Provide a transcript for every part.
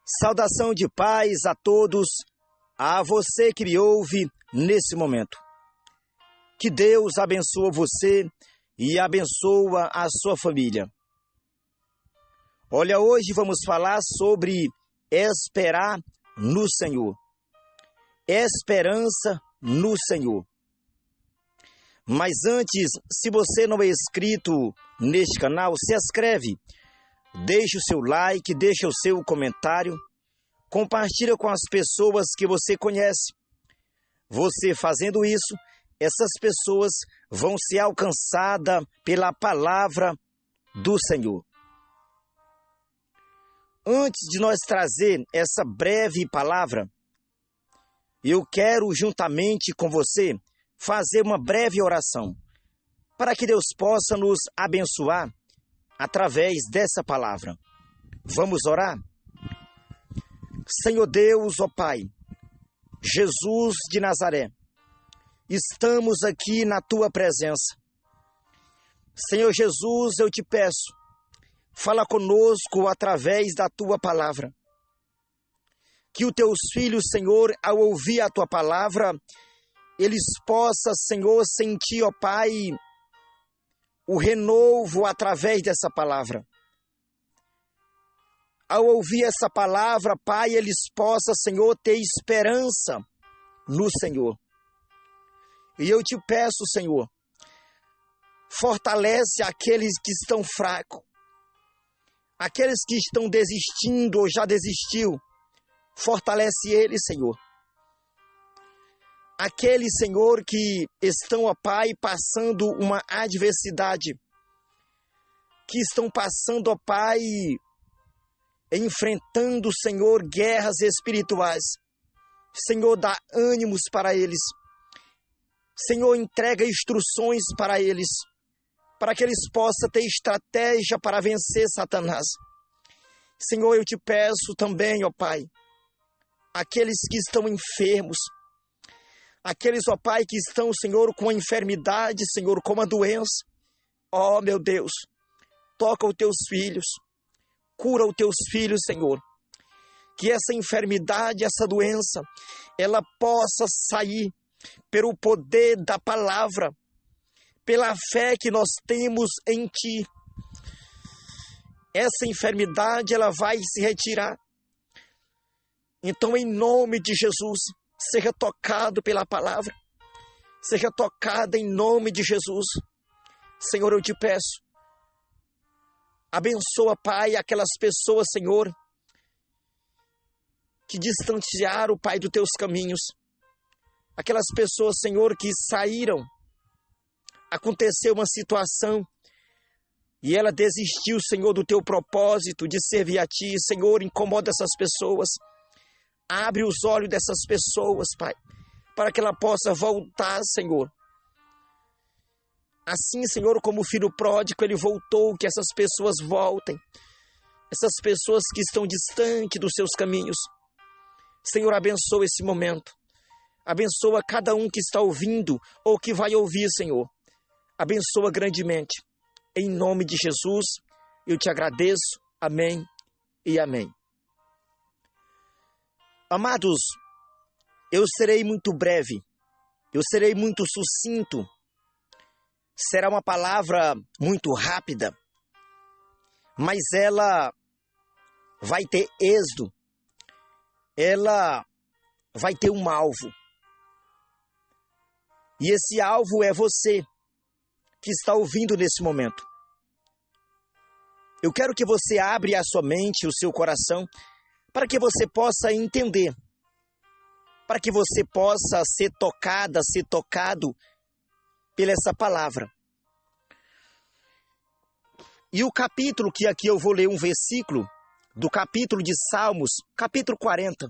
Saudação de paz a todos, a você que me ouve nesse momento. Que Deus abençoe você e abençoa a sua família. Olha, hoje vamos falar sobre esperar no Senhor. Esperança no Senhor. Mas antes, se você não é inscrito neste canal, se inscreve. Deixe o seu like, deixe o seu comentário, compartilha com as pessoas que você conhece. Você fazendo isso, essas pessoas vão ser alcançadas pela palavra do Senhor. Antes de nós trazer essa breve palavra, eu quero juntamente com você fazer uma breve oração, para que Deus possa nos abençoar através dessa palavra. Vamos orar? Senhor Deus, ó Pai, Jesus de Nazaré, estamos aqui na Tua presença. Senhor Jesus, eu te peço, fala conosco através da Tua palavra. Que os Teus filhos, Senhor, ao ouvir a Tua palavra, eles possam, Senhor, sentir, ó Pai, o renovo através dessa palavra. Ao ouvir essa palavra, Pai, eles possam, Senhor, ter esperança no Senhor. E eu te peço, Senhor, fortalece aqueles que estão fracos, aqueles que estão desistindo ou já desistiu, fortalece eles, Senhor. Aqueles, Senhor, que estão, ó Pai, passando uma adversidade, que estão passando, ó Pai, enfrentando, Senhor, guerras espirituais. Senhor, dá ânimos para eles. Senhor, entrega instruções para eles, para que eles possam ter estratégia para vencer Satanás. Senhor, eu te peço também, ó Pai, aqueles que estão enfermos, aqueles, ó Pai, que estão, Senhor, com a enfermidade, Senhor, com a doença. Ó, meu Deus, toca os teus filhos, cura os teus filhos, Senhor. Que essa enfermidade, essa doença, ela possa sair pelo poder da palavra, pela fé que nós temos em Ti. Essa enfermidade, ela vai se retirar. Então, em nome de Jesus, seja tocado pela palavra, seja tocado em nome de Jesus. Senhor, eu te peço, abençoa, Pai, aquelas pessoas, Senhor, que distanciaram, Pai, dos teus caminhos, aquelas pessoas, Senhor, que saíram, aconteceu uma situação, e ela desistiu, Senhor, do teu propósito de servir a Ti. Senhor, incomoda essas pessoas. Abre os olhos dessas pessoas, Pai, para que ela possa voltar, Senhor. Assim, Senhor, como o filho pródigo, ele voltou, que essas pessoas voltem. Essas pessoas que estão distantes dos seus caminhos. Senhor, abençoa esse momento. Abençoa cada um que está ouvindo ou que vai ouvir, Senhor. Abençoa grandemente. Em nome de Jesus, eu te agradeço. Amém e amém. Amados, eu serei muito breve, eu serei muito sucinto, será uma palavra muito rápida, mas ela vai ter êxito, ela vai ter um alvo. E esse alvo é você que está ouvindo nesse momento. Eu quero que você abra a sua mente, o seu coração, para que você possa entender, para que você possa ser tocada, ser tocado pela essa palavra. E o capítulo que aqui eu vou ler um versículo, do capítulo de Salmos, capítulo 40.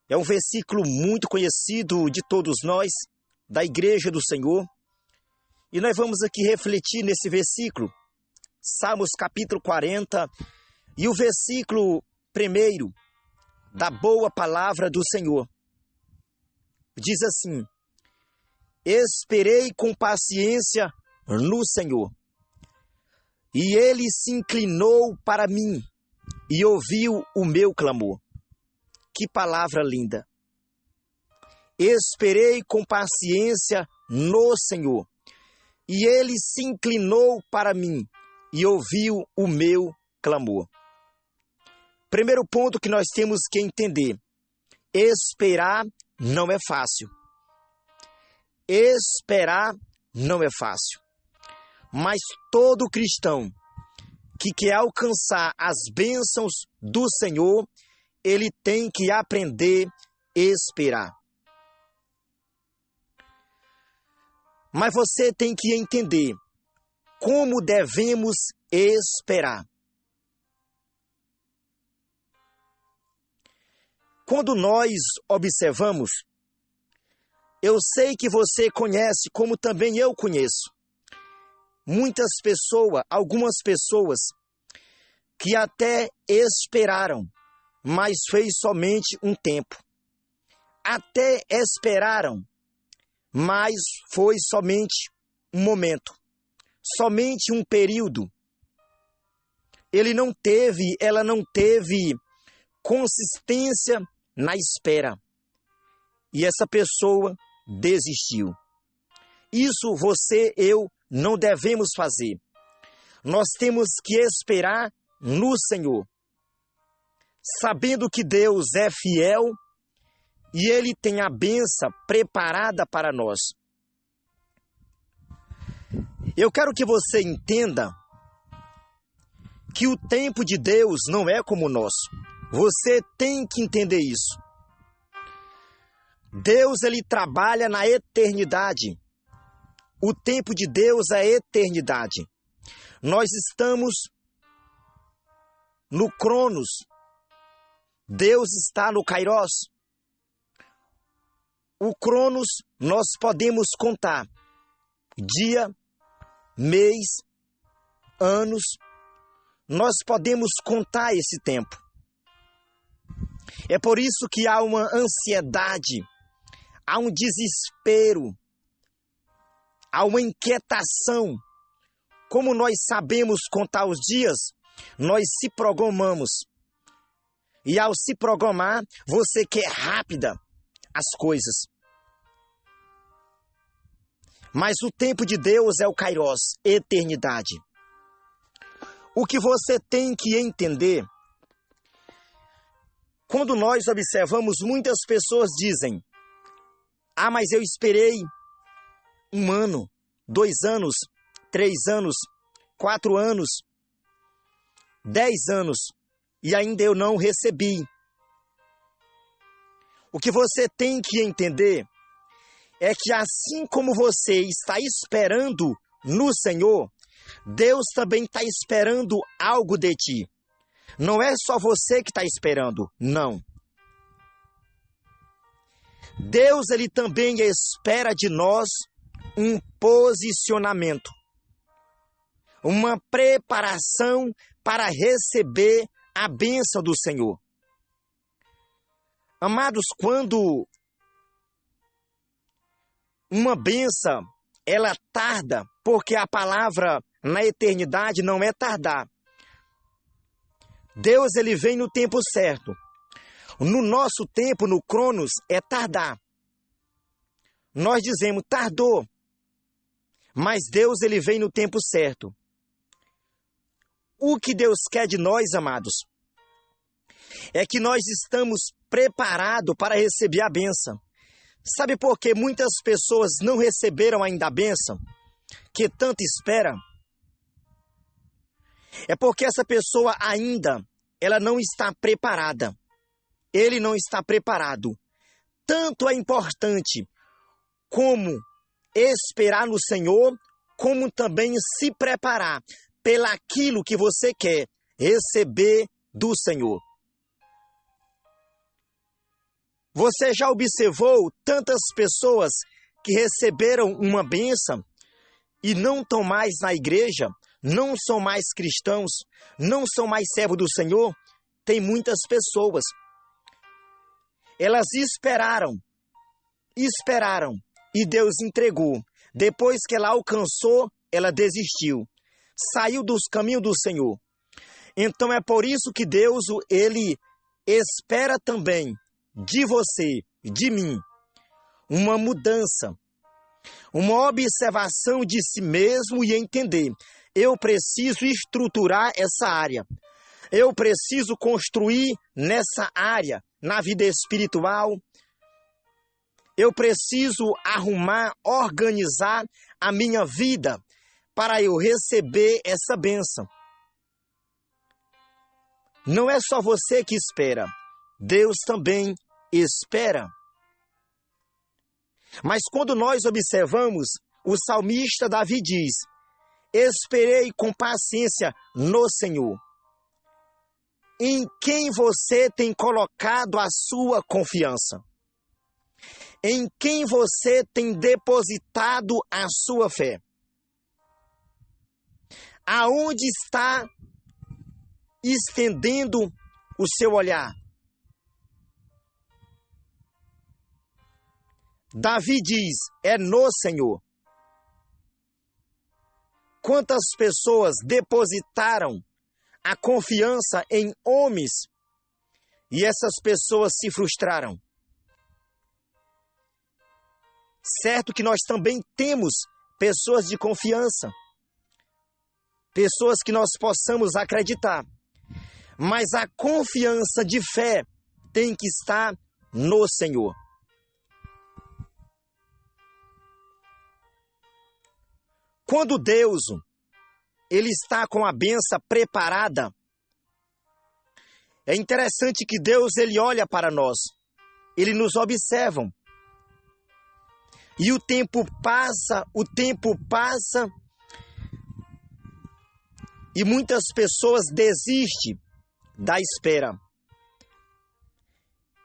É um versículo muito conhecido de todos nós, da Igreja do Senhor. E nós vamos aqui refletir nesse versículo, Salmos capítulo 40, e o versículo 1 da boa palavra do Senhor. Diz assim: esperei com paciência no Senhor, e Ele se inclinou para mim e ouviu o meu clamor. Que palavra linda! Esperei com paciência no Senhor, e ele se inclinou para mim e ouviu o meu clamor. Primeiro ponto que nós temos que entender: esperar não é fácil. Esperar não é fácil. Mas todo cristão que quer alcançar as bênçãos do Senhor, ele tem que aprender a esperar. Mas você tem que entender como devemos esperar. Quando nós observamos, eu sei que você conhece, como também eu conheço, muitas pessoas, algumas pessoas, que até esperaram, mas fez somente um tempo. Até esperaram, mas foi somente um momento, somente um período. Ela não teve consistência na espera. E essa pessoa desistiu. Isso eu não devemos fazer. Nós temos que esperar no Senhor, sabendo que Deus é fiel e Ele tem a bênção preparada para nós. Eu quero que você entenda que o tempo de Deus não é como o nosso. Você tem que entender isso. Deus, Ele trabalha na eternidade. O tempo de Deus é a eternidade. Nós estamos no Cronos. Deus está no Kairos. O Cronos nós podemos contar dia, mês, anos. Nós podemos contar esse tempo. É por isso que há uma ansiedade, há um desespero, há uma inquietação. Como nós sabemos contar os dias, nós se programamos. E ao se programar, você quer rápida as coisas. Mas o tempo de Deus é o Kairos, eternidade. O que você tem que entender, quando nós observamos, muitas pessoas dizem: ah, mas eu esperei 1 ano, 2 anos, 3 anos, 4 anos, 10 anos, e ainda eu não recebi. O que você tem que entender é que assim como você está esperando no Senhor, Deus também está esperando algo de ti. Não é só você que está esperando, não. Deus, Ele também espera de nós um posicionamento, uma preparação para receber a bênção do Senhor. Amados, quando uma bênção, ela tarda, porque a palavra na eternidade não é tardar. Deus, Ele vem no tempo certo. No nosso tempo, no Cronos, é tardar. Nós dizemos, tardou. Mas Deus, Ele vem no tempo certo. O que Deus quer de nós, amados, é que nós estamos preparados para receber a bênção. Sabe por que muitas pessoas não receberam ainda a bênção? Que tanto espera? É porque essa pessoa ainda, ela não está preparada. Ele não está preparado. Tanto é importante como esperar no Senhor, como também se preparar pelaquilo que você quer receber do Senhor. Você já observou tantas pessoas que receberam uma bênção e não estão mais na igreja, não são mais cristãos, não são mais servos do Senhor? Tem muitas pessoas. Elas esperaram e Deus entregou. Depois que ela alcançou, ela desistiu. Saiu dos caminhos do Senhor. Então é por isso que Deus, ele espera também de você, de mim, uma mudança, uma observação de si mesmo e entender: eu preciso estruturar essa área, eu preciso construir nessa área, na vida espiritual, eu preciso arrumar, organizar a minha vida para eu receber essa bênção. Não é só você que espera, Deus também espera. Mas quando nós observamos, o salmista Davi diz: esperei com paciência no Senhor. Em quem você tem colocado a sua confiança? Em quem você tem depositado a sua fé? Aonde está estendendo o seu olhar? Davi diz: é no Senhor. Quantas pessoas depositaram a confiança em homens e essas pessoas se frustraram? Certo que nós também temos pessoas de confiança, pessoas que nós possamos acreditar, mas a confiança de fé tem que estar no Senhor. Quando Deus, ele está com a bênção preparada, é interessante que Deus, ele olha para nós, ele nos observa. E o tempo passa, e muitas pessoas desistem da espera.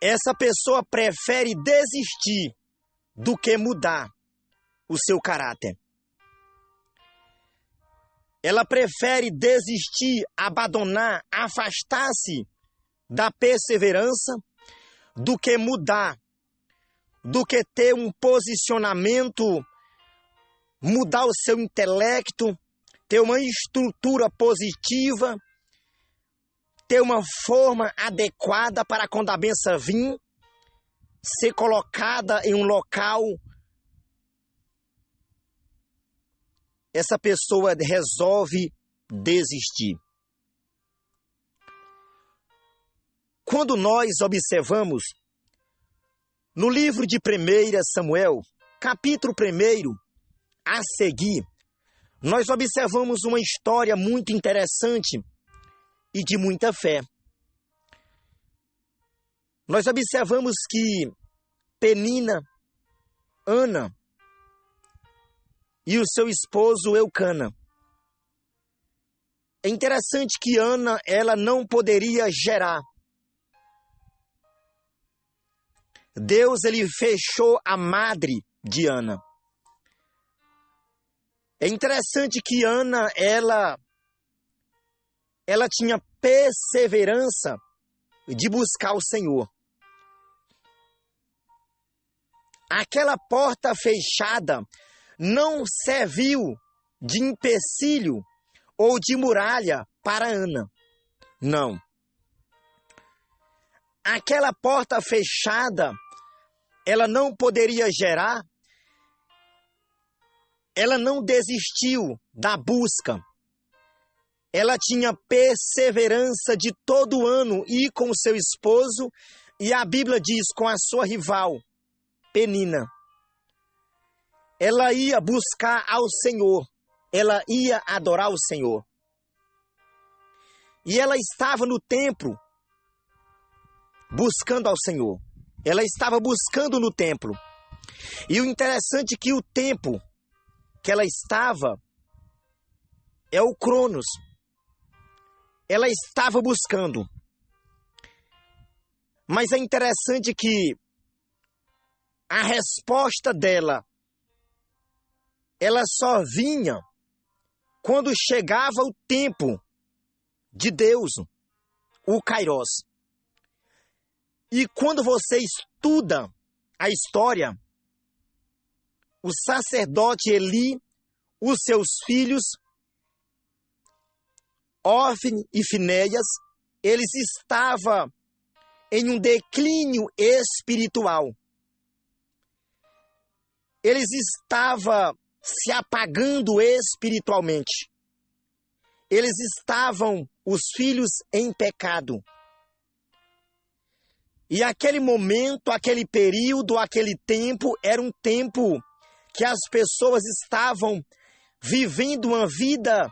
Essa pessoa prefere desistir do que mudar o seu caráter. Ela prefere desistir, abandonar, afastar-se da perseverança do que mudar, do que ter um posicionamento, mudar o seu intelecto, ter uma estrutura positiva, ter uma forma adequada para quando a bênção vir, ser colocada em um local. Essa pessoa resolve desistir. Quando nós observamos no livro de 1 Samuel, capítulo 1, a seguir, nós observamos uma história muito interessante e de muita fé. Nós observamos que Penina, Ana e o seu esposo Eucana. É interessante que Ana, ela não poderia gerar. Deus, ele fechou a madre de Ana. É interessante que Ana, ela tinha perseverança de buscar o Senhor. Aquela porta fechada não serviu de empecilho ou de muralha para Ana. Não. Aquela porta fechada, ela não poderia gerar. Ela não desistiu da busca. Ela tinha perseverança de todo ano ir com o seu esposo e a Bíblia diz com a sua rival, Penina. Ela ia buscar ao Senhor, ela ia adorar o Senhor. E ela estava no templo, buscando ao Senhor. Ela estava buscando no templo. E o interessante é que o tempo que ela estava é o Cronos. Ela estava buscando. Mas é interessante que a resposta dela, ela só vinha quando chegava o tempo de Deus, o Kairos. E quando você estuda a história, o sacerdote Eli, os seus filhos, Ofni e Finéias, eles estavam em um declínio espiritual. Eles estavam se apagando espiritualmente. Eles estavam, os filhos, em pecado. E aquele momento, aquele período, aquele tempo, era um tempo que as pessoas estavam vivendo uma vida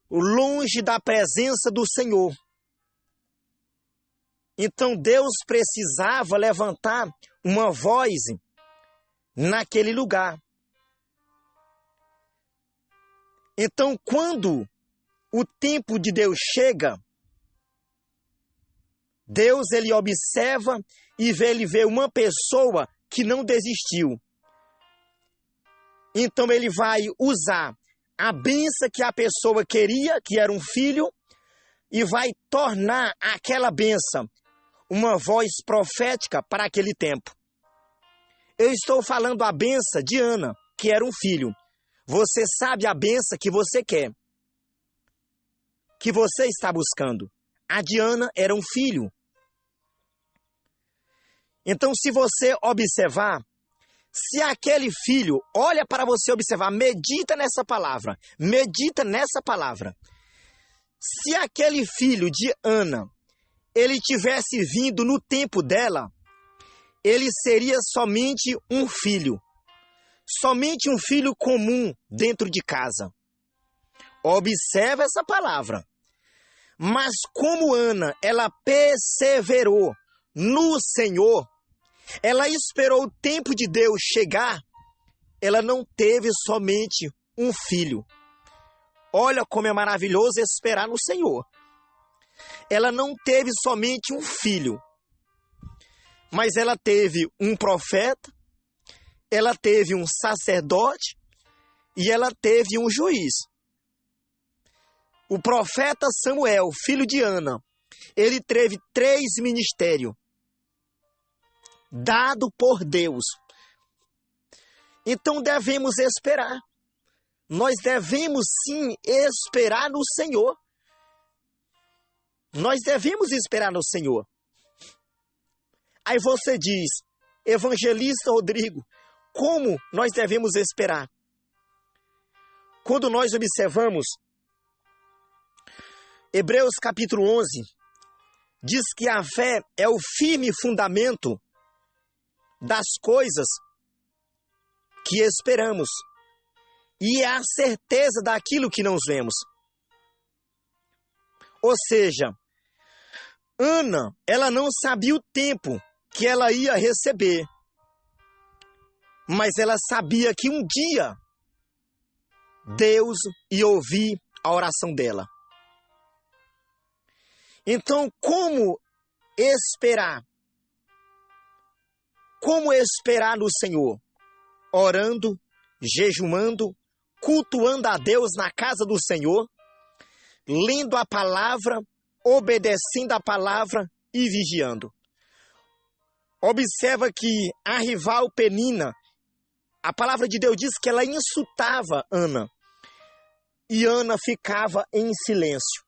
longe da presença do Senhor. Então Deus precisava levantar uma voz naquele lugar. Então, quando o tempo de Deus chega, Deus, ele observa e ele vê uma pessoa que não desistiu. Então ele vai usar a bênção que a pessoa queria, que era um filho, e vai tornar aquela bênção uma voz profética para aquele tempo. Eu estou falando a bênção de Ana, que era um filho. Você sabe a bênção que você quer, que você está buscando. A de Ana era um filho. Então, se você observar, se aquele filho, olha para você observar, medita nessa palavra, Se aquele filho de Ana, ele tivesse vindo no tempo dela, ele seria somente um filho comum dentro de casa. Observe essa palavra. Mas como Ana, ela perseverou no Senhor, ela esperou o tempo de Deus chegar, ela não teve somente um filho. Olha como é maravilhoso esperar no Senhor. Ela não teve somente um filho, mas ela teve um profeta, ela teve um sacerdote e ela teve um juiz. O profeta Samuel, filho de Ana, ele teve 3 ministérios dado por Deus. Então devemos esperar. Nós devemos sim esperar no Senhor. Nós devemos esperar no Senhor. Aí você diz, evangelista Rodrigo, como nós devemos esperar? Quando nós observamos Hebreus capítulo 11, diz que a fé é o firme fundamento das coisas que esperamos e é a certeza daquilo que não vemos. Ou seja, Ana, ela não sabia o tempo que ela ia receber, mas ela sabia que um dia Deus ia ouvir a oração dela. Então, como esperar? Como esperar no Senhor? Orando, jejuando, cultuando a Deus na casa do Senhor, lendo a palavra, obedecendo a palavra e vigiando. Observa que a rival Penina, a palavra de Deus diz que ela insultava Ana, e Ana ficava em silêncio.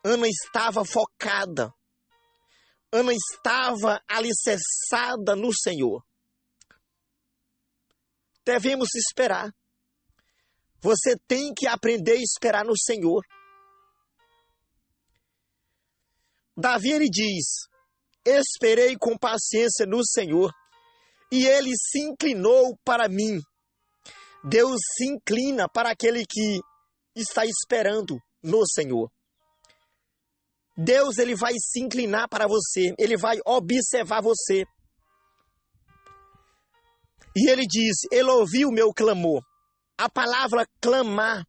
Ana estava focada. Ana estava alicerçada no Senhor. Devemos esperar. Você tem que aprender a esperar no Senhor. Davi, ele diz, esperei com paciência no Senhor, e ele se inclinou para mim. Deus se inclina para aquele que está esperando no Senhor. Deus, ele vai se inclinar para você, ele vai observar você. E ele diz, ele ouviu o meu clamor. A palavra clamar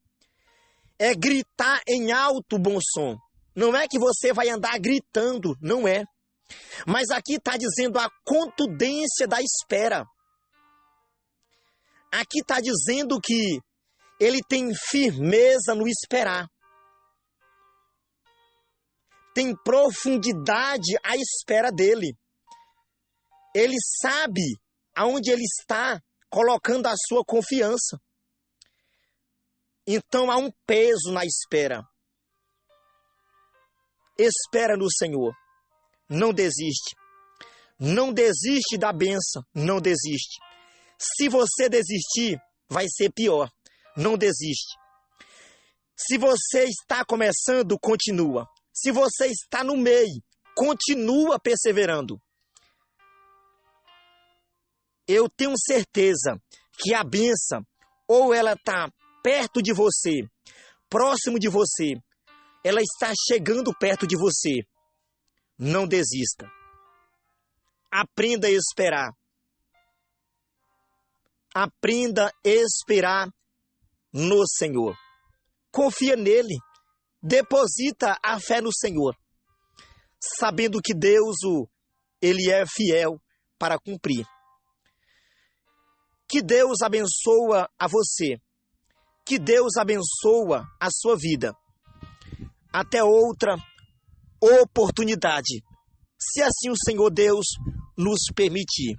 é gritar em alto bom som. Não é que você vai andar gritando, não é. Mas aqui está dizendo a contundência da espera. Aqui está dizendo que ele tem firmeza no esperar. Tem profundidade à espera dele. Ele sabe aonde ele está colocando a sua confiança. Então há um peso na espera. Espera no Senhor. Não desiste. Não desiste da bênção. Não desiste. Se você desistir, vai ser pior. Não desiste. Se você está começando, continua. Se você está no meio, continua perseverando. Eu tenho certeza que a bênção, ou ela está perto de você, próximo de você, ela está chegando perto de você. Não desista. Aprenda a esperar. Aprenda a esperar no Senhor. Confia nele. Deposita a fé no Senhor. Sabendo que Deus, ele é fiel para cumprir. Que Deus abençoa a você. Que Deus abençoa a sua vida. Até outra oportunidade. Se assim o Senhor Deus nos permitir.